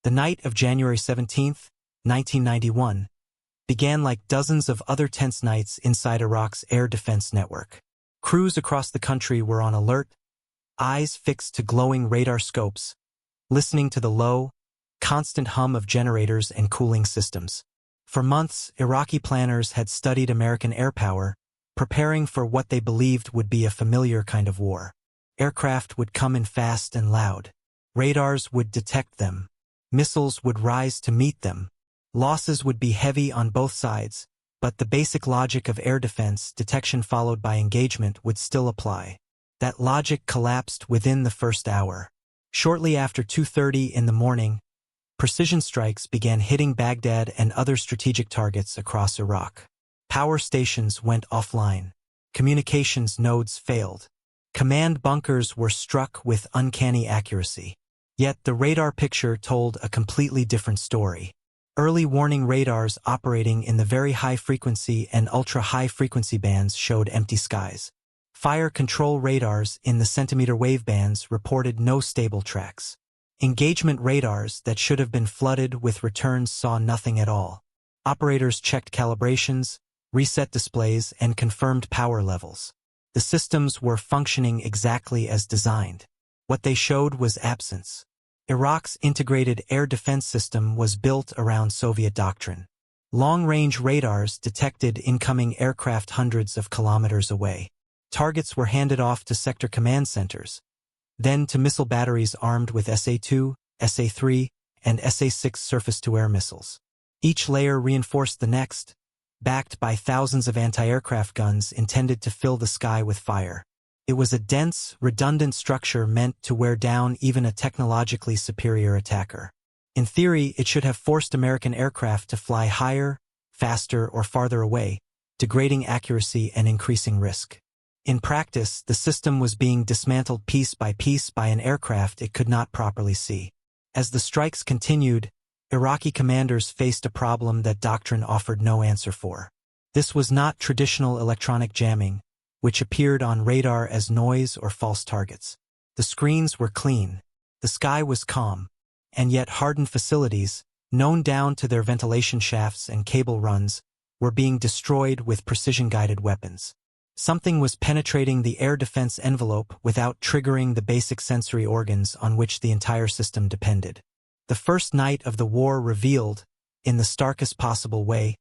The night of January 17, 1991, began like dozens of other tense nights inside Iraq's air defense network. Crews across the country were on alert, eyes fixed to glowing radar scopes, listening to the low, constant hum of generators and cooling systems. For months, Iraqi planners had studied American air power, preparing for what they believed would be a familiar kind of war. Aircraft would come in fast and loud. Radars would detect them. Missiles would rise to meet them. Losses would be heavy on both sides, but the basic logic of air defense, detection followed by engagement, would still apply. That logic collapsed within the first hour. Shortly after 2:30 in the morning, precision strikes began hitting Baghdad and other strategic targets across Iraq. Power stations went offline. Communications nodes failed. Command bunkers were struck with uncanny accuracy. Yet the radar picture told a completely different story. Early warning radars operating in the very high-frequency and ultra-high-frequency bands showed empty skies. Fire control radars in the centimeter wave bands reported no stable tracks. Engagement radars that should have been flooded with returns saw nothing at all. Operators checked calibrations, reset displays, and confirmed power levels. The systems were functioning exactly as designed. What they showed was absence. Iraq's integrated air defense system was built around Soviet doctrine. Long-range radars detected incoming aircraft hundreds of kilometers away. Targets were handed off to sector command centers, then to missile batteries armed with SA-2, SA-3, and SA-6 surface-to-air missiles. Each layer reinforced the next, backed by thousands of anti-aircraft guns intended to fill the sky with fire. It was a dense, redundant structure meant to wear down even a technologically superior attacker. In theory, it should have forced American aircraft to fly higher, faster, or farther away, degrading accuracy and increasing risk. In practice, the system was being dismantled piece by an aircraft it could not properly see. As the strikes continued, Iraqi commanders faced a problem that doctrine offered no answer for. This was not traditional electronic jamming, which appeared on radar as noise or false targets. The screens were clean, the sky was calm, and yet hardened facilities, known down to their ventilation shafts and cable runs, were being destroyed with precision-guided weapons. Something was penetrating the air defense envelope without triggering the basic sensory organs on which the entire system depended. The first night of the war revealed, in the starkest possible way,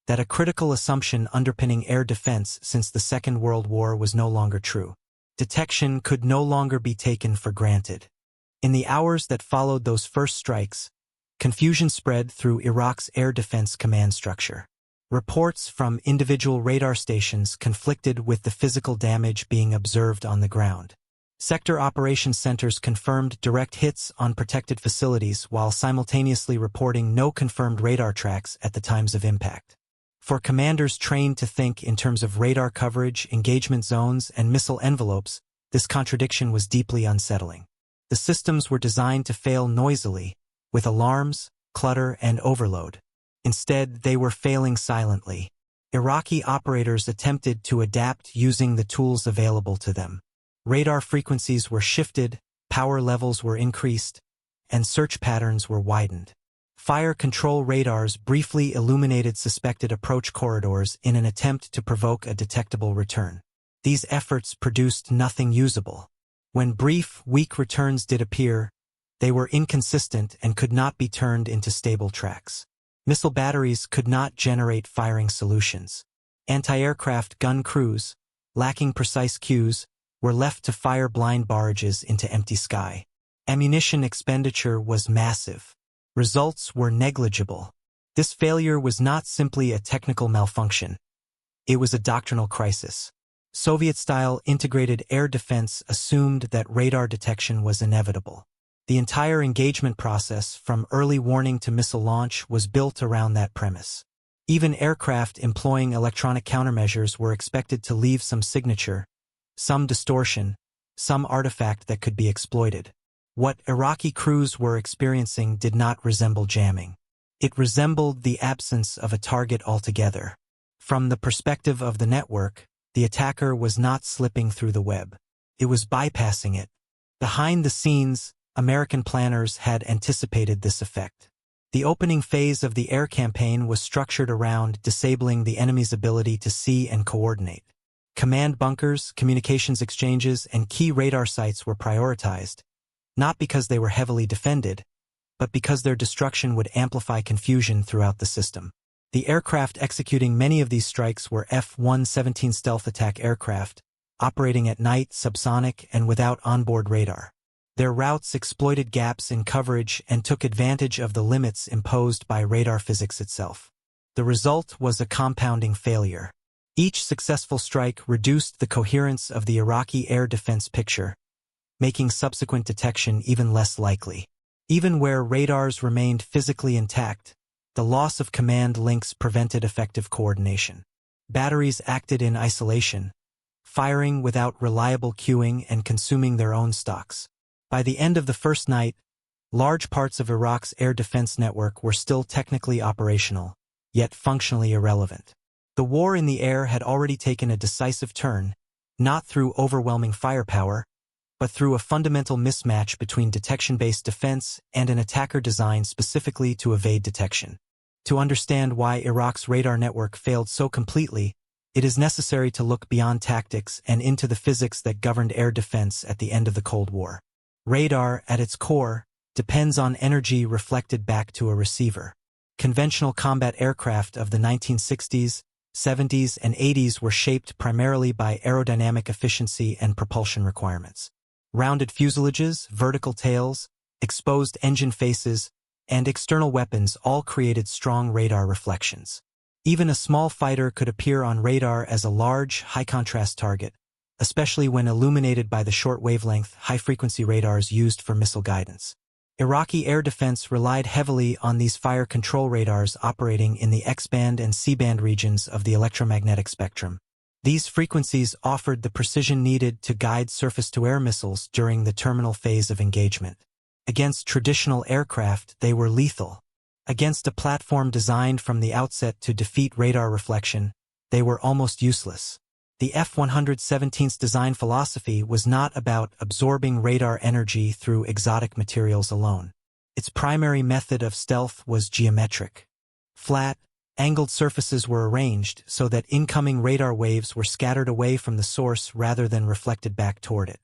that a critical assumption underpinning air defense since the Second World War was no longer true. Detection could no longer be taken for granted. In the hours that followed those first strikes, confusion spread through Iraq's air defense command structure. Reports from individual radar stations conflicted with the physical damage being observed on the ground. Sector operations centers confirmed direct hits on protected facilities while simultaneously reporting no confirmed radar tracks at the times of impact. For commanders trained to think in terms of radar coverage, engagement zones, and missile envelopes, this contradiction was deeply unsettling. The systems were designed to fail noisily, with alarms, clutter, and overload. Instead, they were failing silently. Iraqi operators attempted to adapt using the tools available to them. Radar frequencies were shifted, power levels were increased, and search patterns were widened. Fire control radars briefly illuminated suspected approach corridors in an attempt to provoke a detectable return. These efforts produced nothing usable. When brief, weak returns did appear, they were inconsistent and could not be turned into stable tracks. Missile batteries could not generate firing solutions. Anti-aircraft gun crews, lacking precise cues, were left to fire blind barrages into empty sky. Ammunition expenditure was massive. Results were negligible. This failure was not simply a technical malfunction. It was a doctrinal crisis. Soviet-style integrated air defense assumed that radar detection was inevitable. The entire engagement process, from early warning to missile launch, was built around that premise. Even aircraft employing electronic countermeasures were expected to leave some signature, some distortion, some artifact that could be exploited. What Iraqi crews were experiencing did not resemble jamming. It resembled the absence of a target altogether. From the perspective of the network, the attacker was not slipping through the web. It was bypassing it. Behind the scenes, American planners had anticipated this effect. The opening phase of the air campaign was structured around disabling the enemy's ability to see and coordinate. Command bunkers, communications exchanges, and key radar sites were prioritized, not because they were heavily defended, but because their destruction would amplify confusion throughout the system. The aircraft executing many of these strikes were F-117 stealth attack aircraft, operating at night, subsonic, and without onboard radar. Their routes exploited gaps in coverage and took advantage of the limits imposed by radar physics itself. The result was a compounding failure. Each successful strike reduced the coherence of the Iraqi air defense picture, making subsequent detection even less likely. Even where radars remained physically intact, the loss of command links prevented effective coordination. Batteries acted in isolation, firing without reliable cueing and consuming their own stocks. By the end of the first night, large parts of Iraq's air defense network were still technically operational, yet functionally irrelevant. The war in the air had already taken a decisive turn, not through overwhelming firepower, but through a fundamental mismatch between detection-based defense and an attacker designed specifically to evade detection. To understand why Iraq's radar network failed so completely, it is necessary to look beyond tactics and into the physics that governed air defense at the end of the Cold War. Radar, at its core, depends on energy reflected back to a receiver. Conventional combat aircraft of the 1960s, 70s, and 80s were shaped primarily by aerodynamic efficiency and propulsion requirements. Rounded fuselages, vertical tails, exposed engine faces, and external weapons all created strong radar reflections. Even a small fighter could appear on radar as a large, high-contrast target, especially when illuminated by the short-wavelength, high-frequency radars used for missile guidance. Iraqi air defense relied heavily on these fire control radars operating in the X-band and C-band regions of the electromagnetic spectrum. These frequencies offered the precision needed to guide surface-to-air missiles during the terminal phase of engagement. Against traditional aircraft, they were lethal. Against a platform designed from the outset to defeat radar reflection, they were almost useless. The F-117's design philosophy was not about absorbing radar energy through exotic materials alone. Its primary method of stealth was geometric. Flat, angled surfaces were arranged so that incoming radar waves were scattered away from the source rather than reflected back toward it.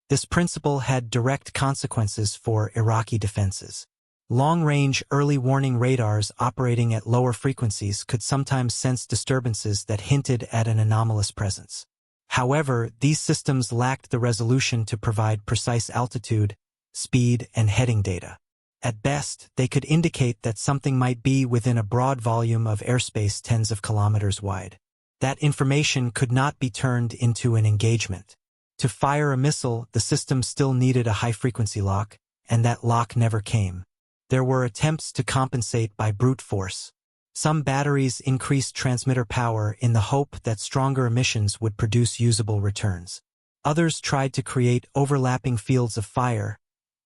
This principle had direct consequences for Iraqi defenses. Long-range early warning radars operating at lower frequencies could sometimes sense disturbances that hinted at an anomalous presence. However, these systems lacked the resolution to provide precise altitude, speed, and heading data. At best, they could indicate that something might be within a broad volume of airspace tens of kilometers wide. That information could not be turned into an engagement. To fire a missile, the system still needed a high-frequency lock, and that lock never came. There were attempts to compensate by brute force. Some batteries increased transmitter power in the hope that stronger emissions would produce usable returns. Others tried to create overlapping fields of fire,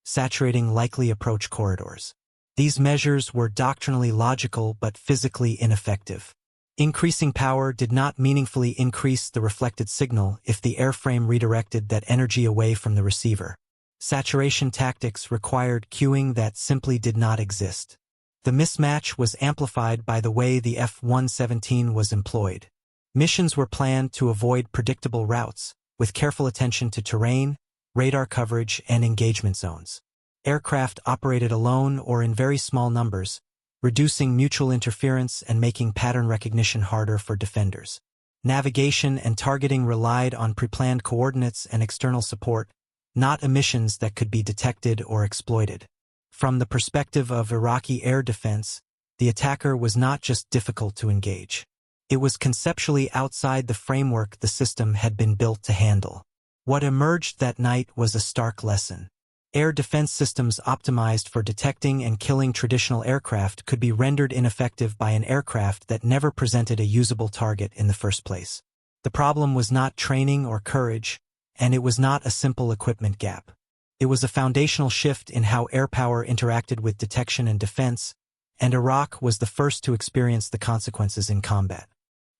saturating likely approach corridors. These measures were doctrinally logical but physically ineffective. Increasing power did not meaningfully increase the reflected signal if the airframe redirected that energy away from the receiver. Saturation tactics required cueing that simply did not exist. The mismatch was amplified by the way the F-117 was employed. Missions were planned to avoid predictable routes, with careful attention to terrain, radar coverage, and engagement zones. Aircraft operated alone or in very small numbers, reducing mutual interference and making pattern recognition harder for defenders. Navigation and targeting relied on pre-planned coordinates and external support, not emissions that could be detected or exploited. From the perspective of Iraqi air defense, the attacker was not just difficult to engage. It was conceptually outside the framework the system had been built to handle. What emerged that night was a stark lesson. Air defense systems optimized for detecting and killing traditional aircraft could be rendered ineffective by an aircraft that never presented a usable target in the first place. The problem was not training or courage, and it was not a simple equipment gap. It was a foundational shift in how air power interacted with detection and defense, and Iraq was the first to experience the consequences in combat.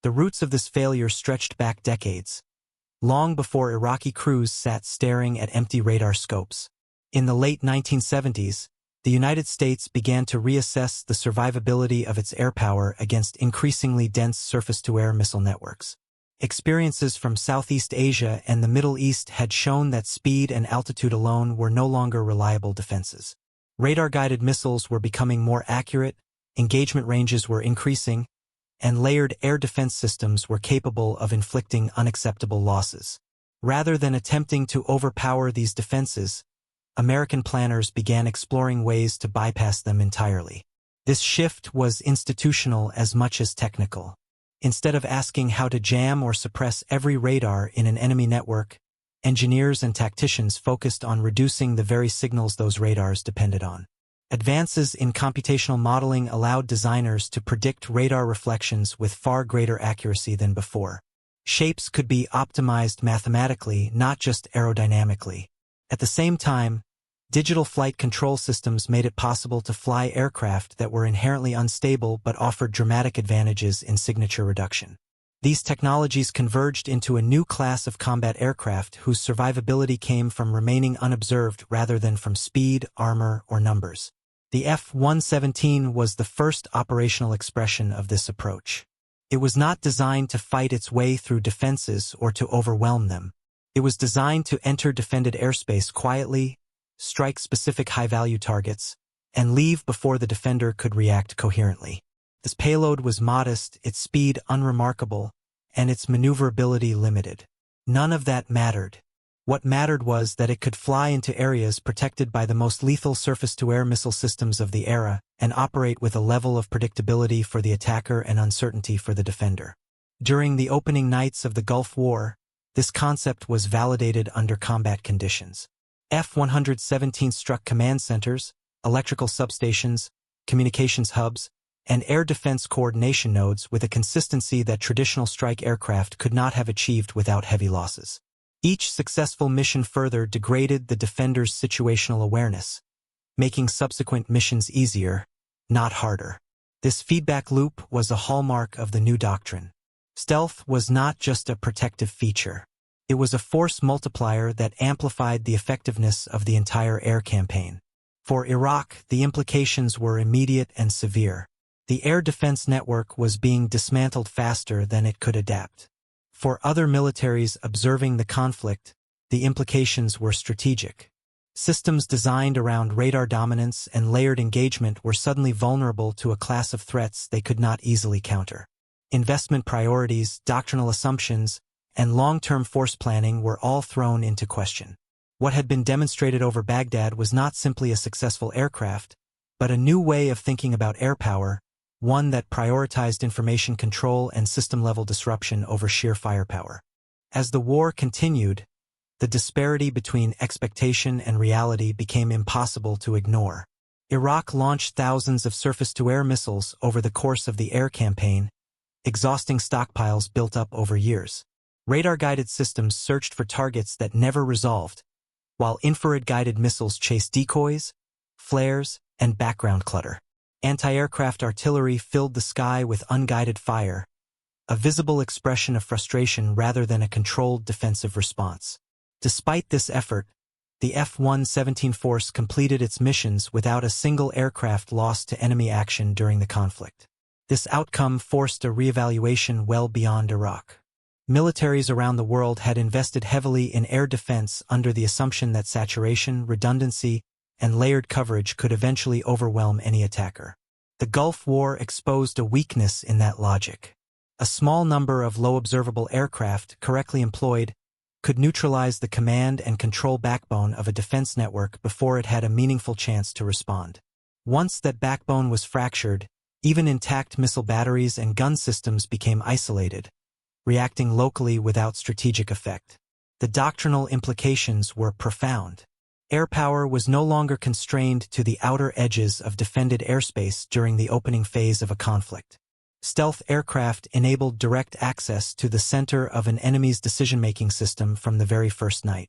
The roots of this failure stretched back decades, long before Iraqi crews sat staring at empty radar scopes. In the late 1970s, the United States began to reassess the survivability of its air power against increasingly dense surface-to-air missile networks. Experiences from Southeast Asia and the Middle East had shown that speed and altitude alone were no longer reliable defenses. Radar-guided missiles were becoming more accurate, engagement ranges were increasing, and layered air defense systems were capable of inflicting unacceptable losses. Rather than attempting to overpower these defenses, American planners began exploring ways to bypass them entirely. This shift was institutional as much as technical. Instead of asking how to jam or suppress every radar in an enemy network, engineers and tacticians focused on reducing the very signals those radars depended on. Advances in computational modeling allowed designers to predict radar reflections with far greater accuracy than before. Shapes could be optimized mathematically, not just aerodynamically. At the same time, digital flight control systems made it possible to fly aircraft that were inherently unstable but offered dramatic advantages in signature reduction. These technologies converged into a new class of combat aircraft whose survivability came from remaining unobserved rather than from speed, armor, or numbers. The F-117 was the first operational expression of this approach. It was not designed to fight its way through defenses or to overwhelm them. It was designed to enter defended airspace quietly, strike specific high-value targets, and leave before the defender could react coherently. This payload was modest, its speed unremarkable, and its maneuverability limited. None of that mattered. What mattered was that it could fly into areas protected by the most lethal surface-to-air missile systems of the era and operate with a level of predictability for the attacker and uncertainty for the defender. During the opening nights of the Gulf War, this concept was validated under combat conditions. F-117 struck command centers, electrical substations, communications hubs, and air defense coordination nodes with a consistency that traditional strike aircraft could not have achieved without heavy losses. Each successful mission further degraded the defender's situational awareness, making subsequent missions easier, not harder. This feedback loop was a hallmark of the new doctrine. Stealth was not just a protective feature. It was a force multiplier that amplified the effectiveness of the entire air campaign. For Iraq, the implications were immediate and severe. The air defense network was being dismantled faster than it could adapt. For other militaries observing the conflict, the implications were strategic. Systems designed around radar dominance and layered engagement were suddenly vulnerable to a class of threats they could not easily counter. Investment priorities, doctrinal assumptions, and long-term force planning were all thrown into question. What had been demonstrated over Baghdad was not simply a successful aircraft, but a new way of thinking about air power, one that prioritized information control and system-level disruption over sheer firepower. As the war continued, the disparity between expectation and reality became impossible to ignore. Iraq launched thousands of surface-to-air missiles over the course of the air campaign, exhausting stockpiles built up over years. Radar-guided systems searched for targets that never resolved, while infrared-guided missiles chased decoys, flares, and background clutter. Anti-aircraft artillery filled the sky with unguided fire, a visible expression of frustration rather than a controlled defensive response. Despite this effort, the F-117 force completed its missions without a single aircraft lost to enemy action during the conflict. This outcome forced a reevaluation well beyond Iraq. Militaries around the world had invested heavily in air defense under the assumption that saturation, redundancy, and layered coverage could eventually overwhelm any attacker. The Gulf War exposed a weakness in that logic. A small number of low-observable aircraft, correctly employed, could neutralize the command and control backbone of a defense network before it had a meaningful chance to respond. Once that backbone was fractured, even intact missile batteries and gun systems became isolated, reacting locally without strategic effect. The doctrinal implications were profound. Air power was no longer constrained to the outer edges of defended airspace during the opening phase of a conflict. Stealth aircraft enabled direct access to the center of an enemy's decision-making system from the very first night.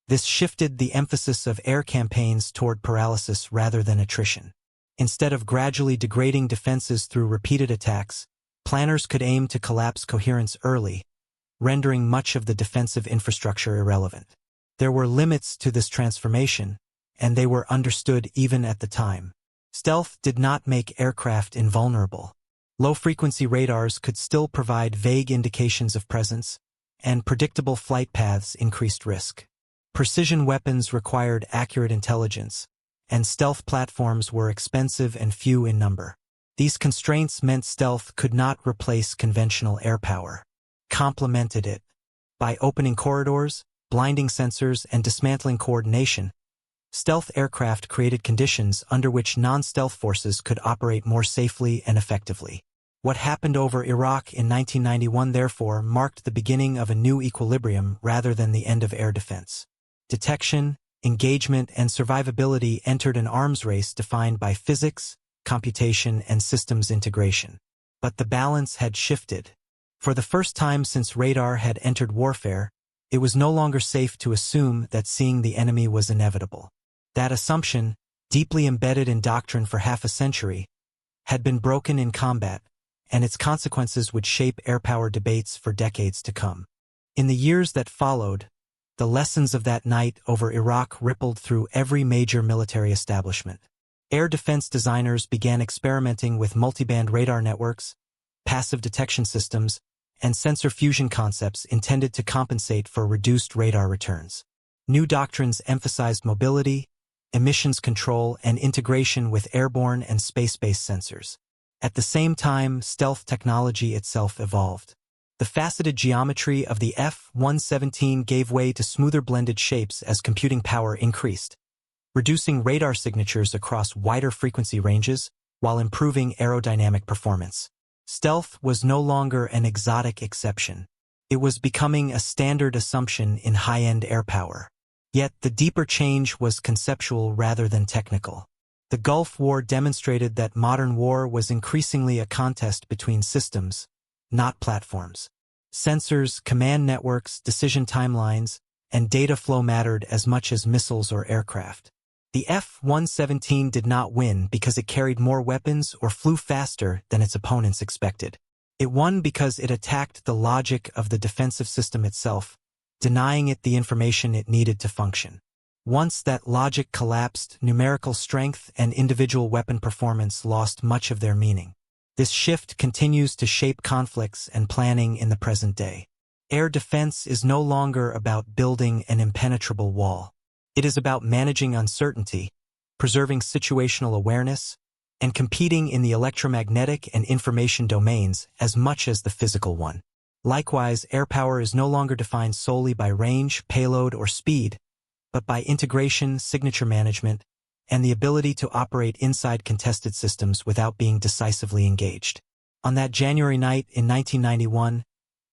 This shifted the emphasis of air campaigns toward paralysis rather than attrition. Instead of gradually degrading defenses through repeated attacks, planners could aim to collapse coherence early, rendering much of the defensive infrastructure irrelevant. There were limits to this transformation, and they were understood even at the time. Stealth did not make aircraft invulnerable. Low-frequency radars could still provide vague indications of presence, and predictable flight paths increased risk. Precision weapons required accurate intelligence, and stealth platforms were expensive and few in number. These constraints meant stealth could not replace conventional air power. Complemented it. By opening corridors, blinding sensors, and dismantling coordination, stealth aircraft created conditions under which non-stealth forces could operate more safely and effectively. What happened over Iraq in 1991 therefore marked the beginning of a new equilibrium rather than the end of air defense. Detection, engagement, and survivability entered an arms race defined by physics, computation, and systems integration. But the balance had shifted. For the first time since radar had entered warfare, it was no longer safe to assume that seeing the enemy was inevitable. That assumption, deeply embedded in doctrine for half a century, had been broken in combat, and its consequences would shape air power debates for decades to come. In the years that followed, the lessons of that night over Iraq rippled through every major military establishment. Air defense designers began experimenting with multiband radar networks, passive detection systems, and sensor fusion concepts intended to compensate for reduced radar returns. New doctrines emphasized mobility, emissions control, and integration with airborne and space-based sensors. At the same time, stealth technology itself evolved. The faceted geometry of the F-117 gave way to smoother blended shapes as computing power increased, reducing radar signatures across wider frequency ranges while improving aerodynamic performance. Stealth was no longer an exotic exception. It was becoming a standard assumption in high-end air power. Yet the deeper change was conceptual rather than technical. The Gulf War demonstrated that modern war was increasingly a contest between systems, not platforms. Sensors, command networks, decision timelines, and data flow mattered as much as missiles or aircraft. The F-117 did not win because it carried more weapons or flew faster than its opponents expected. It won because it attacked the logic of the defensive system itself, denying it the information it needed to function. Once that logic collapsed, numerical strength and individual weapon performance lost much of their meaning. This shift continues to shape conflicts and planning in the present day. Air defense is no longer about building an impenetrable wall. It is about managing uncertainty, preserving situational awareness, and competing in the electromagnetic and information domains as much as the physical one. Likewise, air power is no longer defined solely by range, payload, or speed, but by integration, signature management, and the ability to operate inside contested systems without being decisively engaged. On that January night in 1991,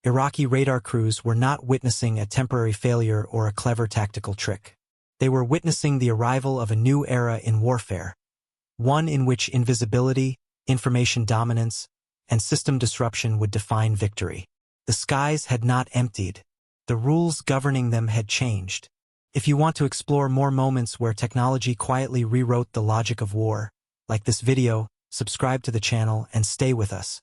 Iraqi radar crews were not witnessing a temporary failure or a clever tactical trick. They were witnessing the arrival of a new era in warfare, one in which invisibility, information dominance, and system disruption would define victory. The skies had not emptied. The rules governing them had changed. If you want to explore more moments where technology quietly rewrote the logic of war, like this video, subscribe to the channel and stay with us.